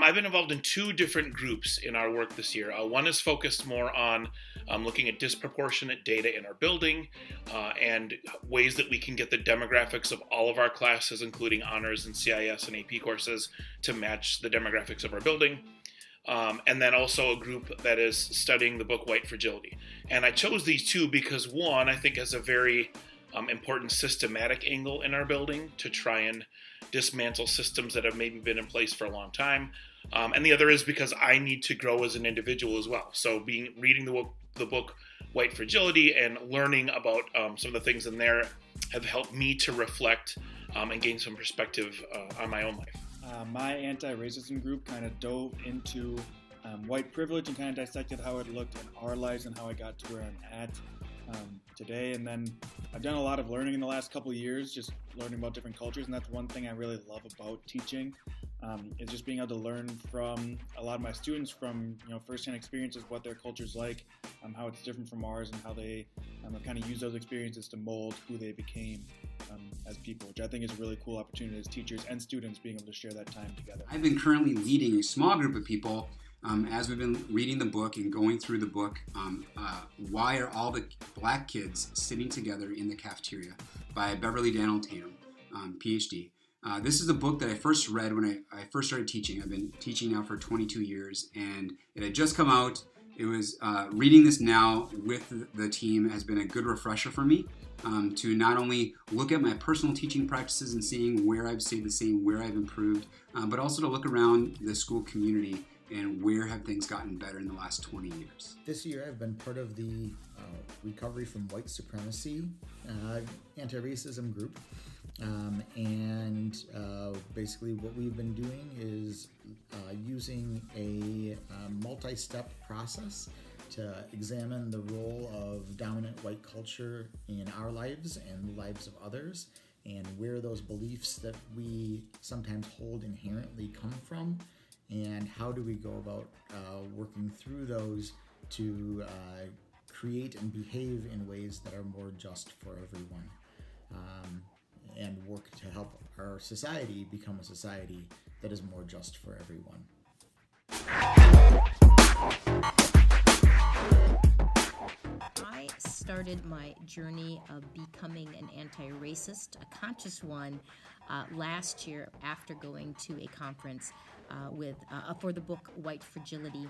I've been involved in two different groups in our work this year. One is focused more on looking at disproportionate data in our building and ways that we can get the demographics of all of our classes, including honors and CIS and AP courses, to match the demographics of our building. And then also a group that is studying the book White Fragility. And I chose these two because one, I think, has a very important systematic angle in our building to try and dismantle systems that have maybe been in place for a long time. And the other is because I need to grow as an individual as well. So reading the book White Fragility and learning about some of the things in there have helped me to reflect and gain some perspective on my own life. My anti-racism group kind of dove into white privilege and kind of dissected how it looked in our lives and how I got to where I'm at today. And then I've done a lot of learning in the last couple of years, just learning about different cultures, and that's one thing I really love about teaching, is just being able to learn from a lot of my students from firsthand experiences, what their culture's like, how it's different from ours, and how they have kind of used those experiences to mold who they became as people, which I think is a really cool opportunity as teachers and students being able to share that time together. I've been currently leading a small group of people as we've been reading the book and going through the book. Why Are All the Black Kids Sitting Together in the Cafeteria by Beverly Daniel Tatum, PhD. This is a book that I first read when I first started teaching. I've been teaching now for 22 years, and it had just come out. It was reading this now with the team has been a good refresher for me to not only look at my personal teaching practices and seeing where I've stayed the same, where I've improved, but also to look around the school community and where have things gotten better in the last 20 years. This year I've been part of the Recovery from White Supremacy anti-racism group. Basically what we've been doing is using a multi-step process to examine the role of dominant white culture in our lives and the lives of others, and where those beliefs that we sometimes hold inherently come from, and how do we go about working through those to create and behave in ways that are more just for everyone, and work to help our society become a society that is more just for everyone. I started my journey of becoming an anti-racist, a conscious one, last year after going to a conference for the book White Fragility.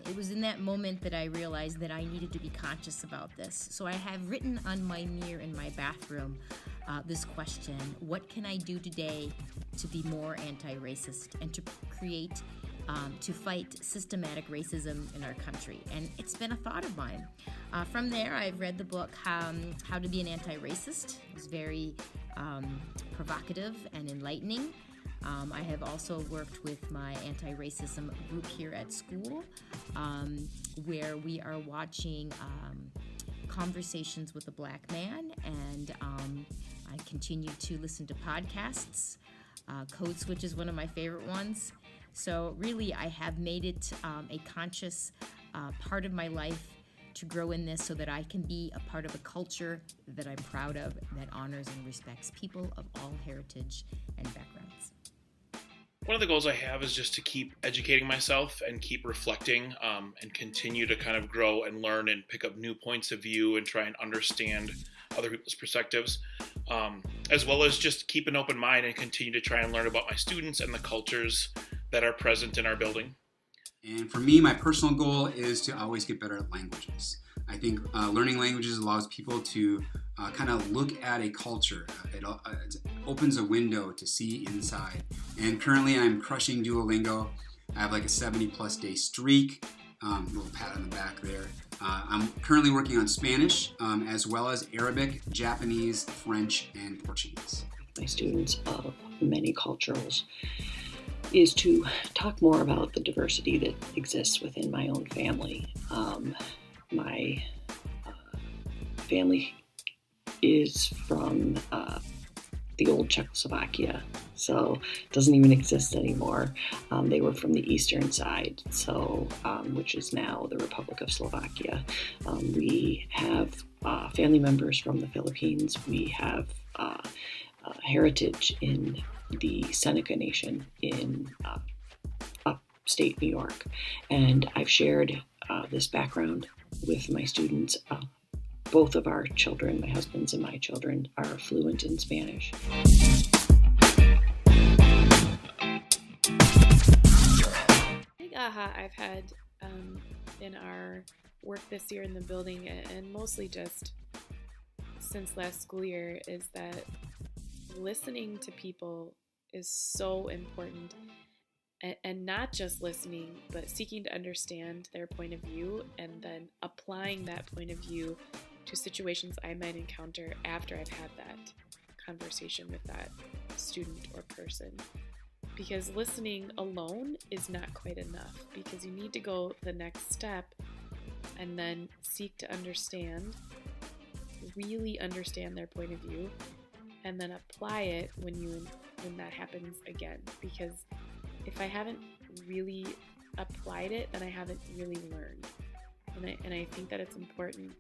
It was in that moment that I realized that I needed to be conscious about this. So I have written on my mirror in my bathroom this question: what can I do today to be more anti-racist and to create, to fight systematic racism in our country? And it's been a thought of mine. From there, I've read the book How to Be an Anti-Racist. It was very provocative and enlightening. I have also worked with my anti-racism group here at school, where we are watching Conversations with a Black Man, and I continue to listen to podcasts. Code Switch is one of my favorite ones. So really, I have made it a conscious part of my life to grow in this so that I can be a part of a culture that I'm proud of, that honors and respects people of all heritage and backgrounds. One of the goals I have is just to keep educating myself and keep reflecting and continue to kind of grow and learn and pick up new points of view and try and understand other people's perspectives, as well as just keep an open mind and continue to try and learn about my students and the cultures that are present in our building. And for me, my personal goal is to always get better at languages. I think learning languages allows people to kind of look at a culture. It opens a window to see inside. And currently I'm crushing Duolingo. I have like a 70+ day streak. Little pat on the back there. I'm currently working on Spanish, as well as Arabic, Japanese, French, and Portuguese. My students of many cultures is to talk more about the diversity that exists within my own family. My family is from the old Czechoslovakia, so it doesn't even exist anymore. They were from the eastern side, so which is now the Republic of Slovakia. We have family members from the Philippines. We have heritage in the Seneca Nation in up upstate New York. And I've shared this background with my students. Both of our children, my husband's and my children, are fluent in Spanish. Big aha I've had in our work this year in the building, and mostly just since last school year, is that listening to people is so important. And not just listening, but seeking to understand their point of view and then applying that point of view to situations I might encounter after I've had that conversation with that student or person. Because listening alone is not quite enough, because you need to go the next step and then seek to understand, really understand their point of view, and then apply it when that happens again. Because if I haven't really applied it, then I haven't really learned. And I think that it's important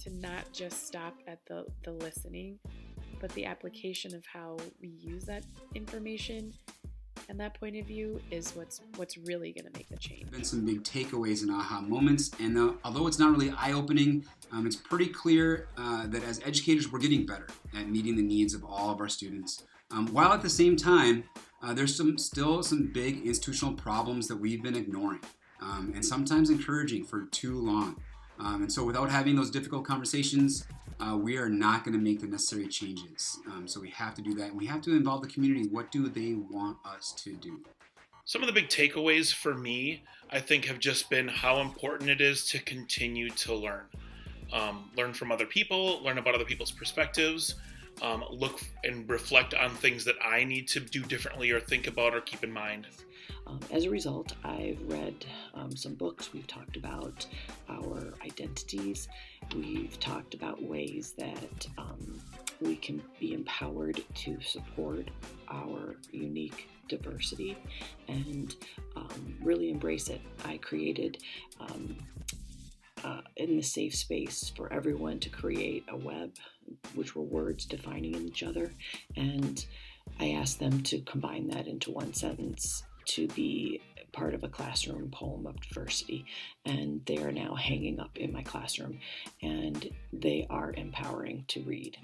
to not just stop at the listening, but the application of how we use that information and that point of view is what's really going to make the change. Been some big takeaways and aha moments, and although it's not really eye-opening, it's pretty clear that as educators we're getting better at meeting the needs of all of our students, while at the same time there's still some big institutional problems that we've been ignoring and sometimes encouraging for too long. And so without having those difficult conversations, we are not going to make the necessary changes. So we have to do that, and we have to involve the community. What do they want us to do? Some of the big takeaways for me, I think, have just been how important it is to continue to learn. Learn from other people, learn about other people's perspectives, look and reflect on things that I need to do differently or think about or keep in mind. As a result, I've read some books. We've talked about our identities. We've talked about ways that we can be empowered to support our unique diversity and really embrace it. I created in the safe space for everyone to create a web, which were words defining each other, and I asked them to combine that into one sentence to be part of a classroom poem of diversity, and they are now hanging up in my classroom, and they are empowering to read.